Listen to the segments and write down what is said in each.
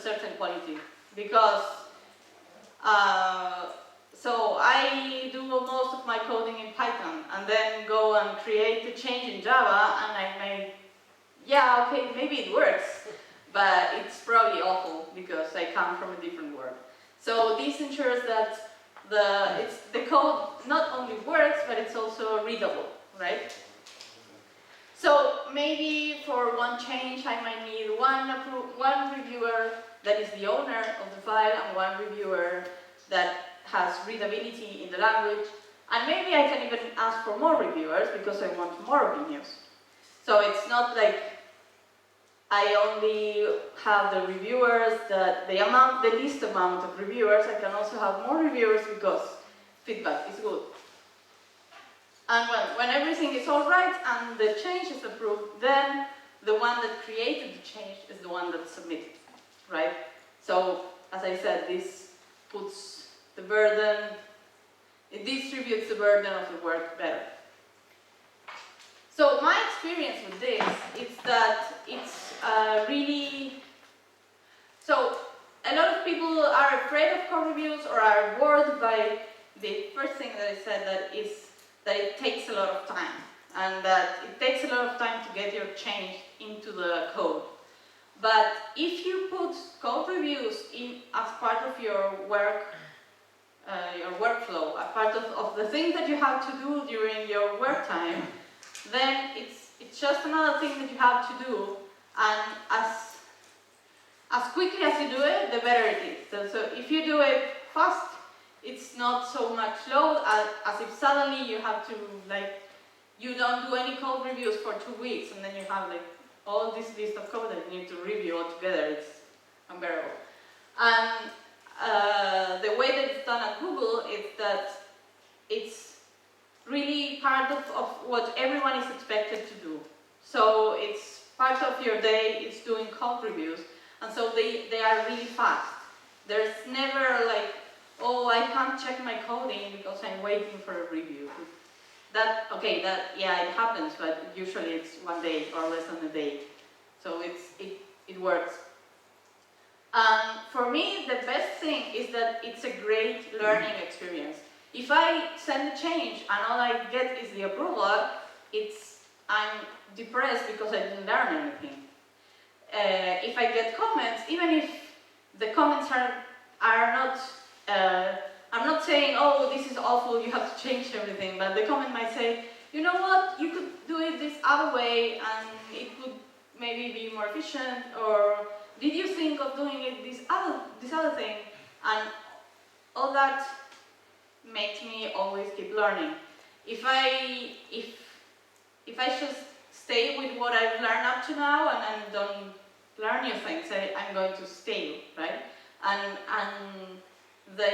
certain quality, because so I do most of my coding in Python and then go and create a change in Java, and I may, yeah, okay, maybe it works, but it's probably awful because I come from a different world. So this ensures that the code not only works, but it's also readable, right? So maybe for one change I might need one reviewer that is the owner of the file and one reviewer that has readability in the language. And maybe I can even ask for more reviewers because I want more opinions. So it's not like I only have the reviewers, the least amount of reviewers. I can also have more reviewers because feedback is good. And when everything is all right and the change is approved, then the one that created the change is the one that submitted, right? So, as I said, this puts the burden, it distributes the burden of the work better. So my experience with this is that it's really, so a lot of people are afraid of code reviews or are bored by the first thing that I said, that it takes a lot of time, and that it takes a lot of time to get your change into the code. But if you put code reviews in as part of your work, your workflow, as part of the things that you have to do during your work time, then it's just another thing that you have to do, and as quickly as you do it, the better it is. So if you do it fast, it's not so much load as if suddenly you have to, like, you don't do any code reviews for 2 weeks and then you have like all this list of code that you need to review all together. It's unbearable. And the way that it's done at Google is that it's really part of what everyone is expected to do. So it's part of your day, it's doing code reviews, and so they are really fast. There's never like, oh, I can't check my coding because I'm waiting for a review. Yeah, it happens, but usually it's 1 day or less than a day. So it works. For me, the best thing is that it's a great learning experience. If I send a change and all I get is the approval, I'm depressed because I didn't learn anything. If I get comments, even if the comments are not, I'm not saying, oh, this is awful, you have to change everything, but the comment might say, you know what, you could do it this other way and it would maybe be more efficient, or did you think of doing it this other thing? And all that makes me always keep learning. If I just stay with what I've learned up to now and don't learn new things, I'm going to stay, right? And the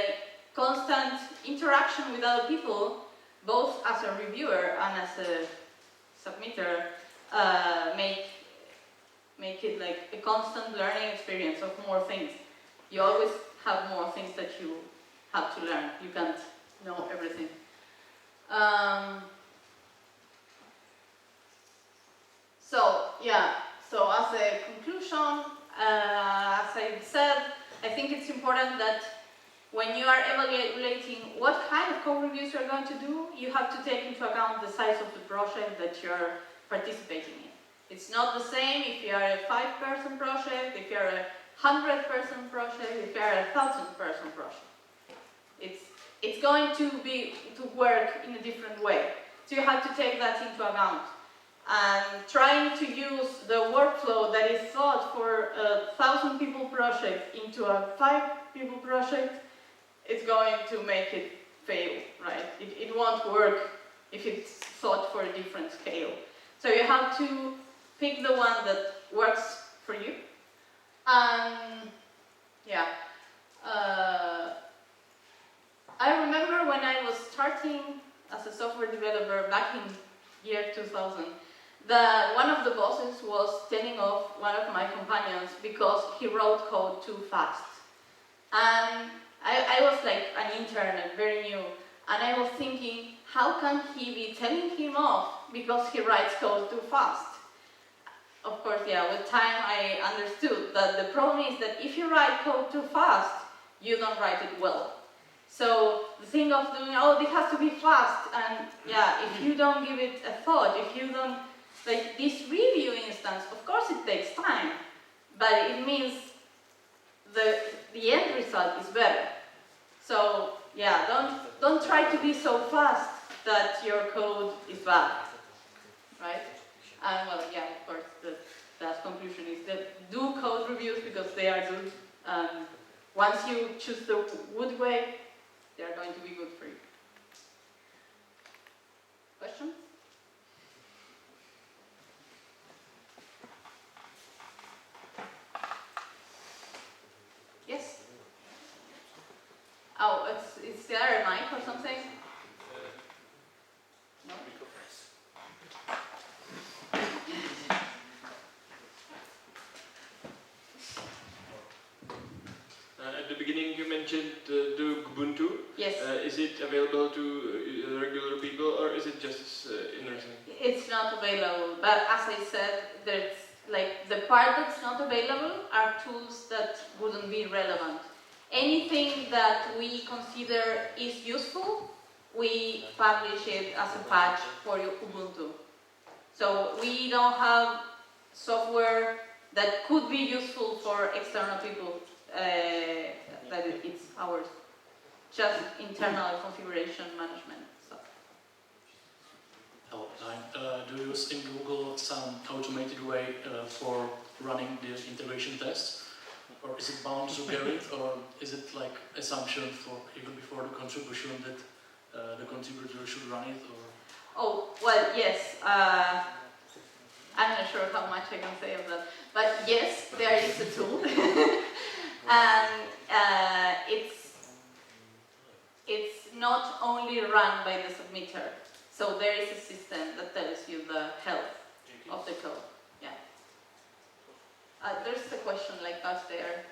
constant interaction with other people, both as a reviewer and as a submitter, make it like a constant learning experience of more things. You always have more things that you have to learn. You can't know everything. So as a conclusion, as I said, I think it's important that when you are evaluating what kind of code reviews you're going to do, you have to take into account the size of the project that you're participating in. It's not the same if you are a 5-person project, if you're a 100-person project, if you're a 1,000-person project. It's going to work in a different way. So you have to take that into account. And trying to use the workflow that is thought for a 1,000-people project into a 5-people project, it's going to make it fail, right? It won't work if it's thought for a different scale. So you have to pick the one that works for you. And yeah, I remember when I was starting as a software developer back in year 2000, that one of the bosses was telling off one of my companions because he wrote code too fast. And I was like an intern and very new, and I was thinking, how can he be telling him off because he writes code too fast? of course, yeah, with time I understood that the problem is that if you write code too fast, you don't write it well. So the thing of doing, oh, this has to be fast, and yeah, if you don't give it a thought, if you don't, like this review instance, of course it takes time, but it means the end result is better. So yeah, don't try to be so fast that your code is bad, right? And well, yeah, of course, the last conclusion is that do code reviews because they are good. Once you choose the wood way, they are going to be good for you. Questions? Yes? Oh, is there a mic or something? No? At the beginning you mentioned the Ubuntu. Yes. Is it available to regular people or is it just interesting? It's not available, but as I said, there's like the part that's not available are tools that wouldn't be relevant. Anything that we consider is useful, we publish it as a patch for Ubuntu. So we don't have software that could be useful for external people, that it's ours. Just internal configuration management stuff. Hello, do you use in Google some automated way for running the integration tests? Or is it bound to get it, or is it like assumption for even before the contribution that the contributor should run it? Or? Oh, well, yes. I'm not sure how much I can say of that. But yes, there is a tool. And it's not only run by the submitter. So there is a system that tells you the health of the code. Yeah. There's a question like that there.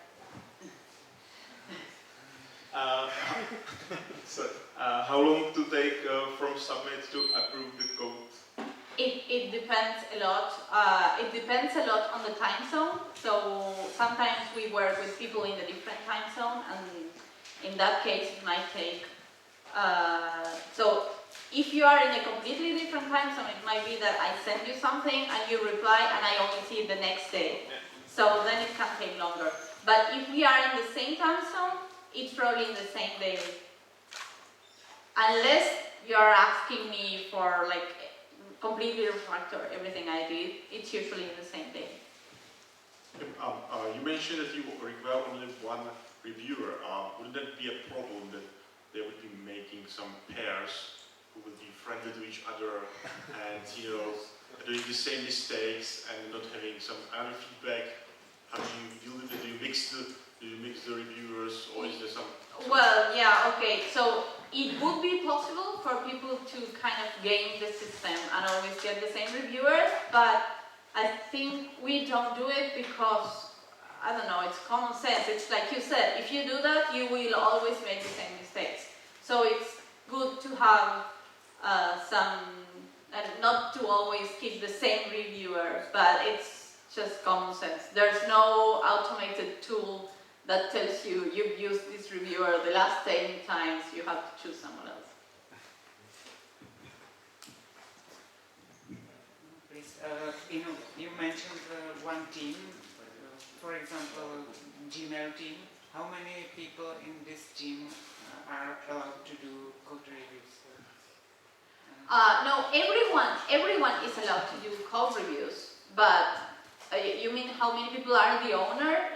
How long to take from submit to approve the code? It depends a lot. It depends a lot on the time zone. So sometimes we work with people in a different time zone, and in that case it might take. So if you are in a completely different time zone, it might be that I send you something and you reply and I only see it the next day. So then it can take longer. But if we are in the same time zone, it's probably in the same day. Unless you are asking me for like completely refactor everything I did, it's usually in the same day. You mentioned that you require only one reviewer. Wouldn't that be a problem that they would be making some pairs who would be friendly to each other and doing the same mistakes and not having some other feedback? How do you deal with it? Do you mix the reviewers, or is there some? Well, yeah, okay. So it would be possible for people to kind of game the system and always get the same reviewers, but I think we don't do it because, I don't know, it's common sense. It's like you said, if you do that, you will always make the same mistakes. So it's good to have and not to always keep the same reviewer, but it's just common sense. There's no automated tool that tells you you've used this reviewer the last 10 times, you have to choose someone else. Please, you mentioned one team, for example, Gmail team. How many people in this team are allowed to do code reviews? No, everyone is allowed to do code reviews, but you mean how many people are the owner?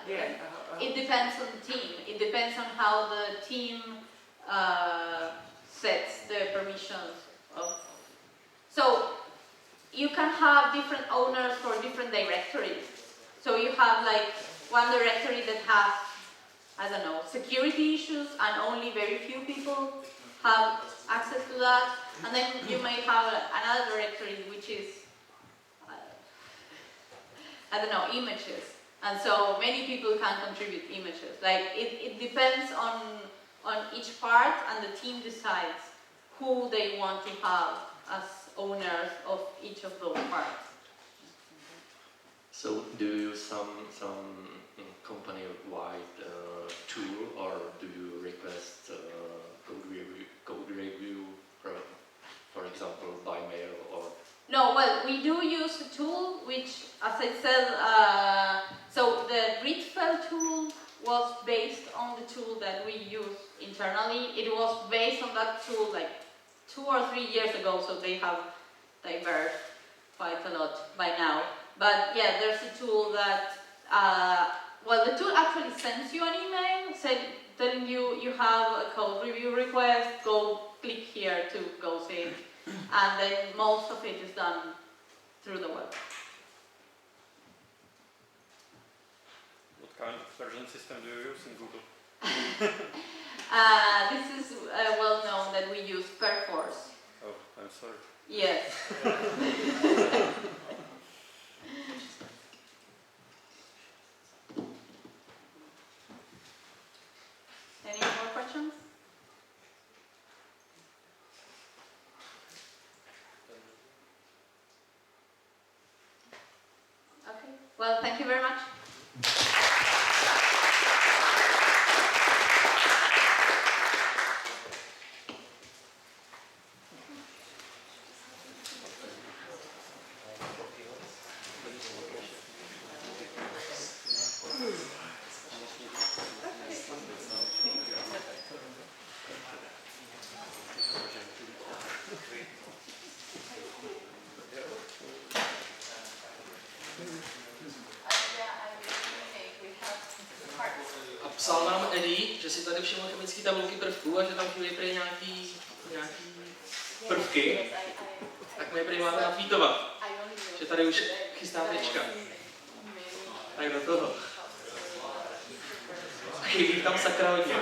Yeah. It depends on the team. It depends on how the team sets the permissions of. So you can have different owners for different directories. So you have like one directory that has, I don't know, security issues, and only very few people have access to that. And then you may have another directory which is, I don't know, images. And so many people can contribute images. Like it depends on each part, and the team decides who they want to have as owners of each of those parts. So do you use some company-wide tool, or do you request code review for example by mail or? No, well, we do use a tool which, as I said, so the Gridfell tool was based on the tool that we use internally. It was based on that tool like 2 or 3 years ago, so they have diverged quite a lot by now. But yeah, there's a tool that, well, the tool actually sends you an email telling you you have a code review request, go click here to go see it. And then most of it is done through the web. What kind of version system do you use in Google? This is well known that we use Perforce. Oh, I'm sorry. Yes. Any more questions? Okay. Well, thank you very much. A psal nám Eddie, že si tady všiml chemické tabulky prvků a že tam chvíli prý nějaký prvky, tak my prý máme natweetovat, že tady už chystá tečka. Tak do toho. Chybí tam sakra hodně.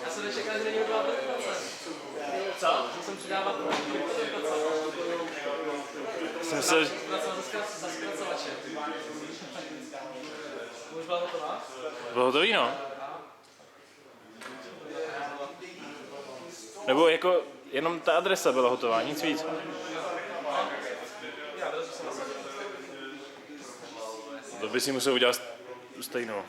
Já jsem nečekal, že není dobrá prezentace. Co? Jsem přidávat prezentace. Jsem myslel, že... Za zkracovače. Už byla hotová? Bylo hotový, no. Nebo jako jenom ta adresa byla hotová, nic víc. To by si musel udělat stejnou.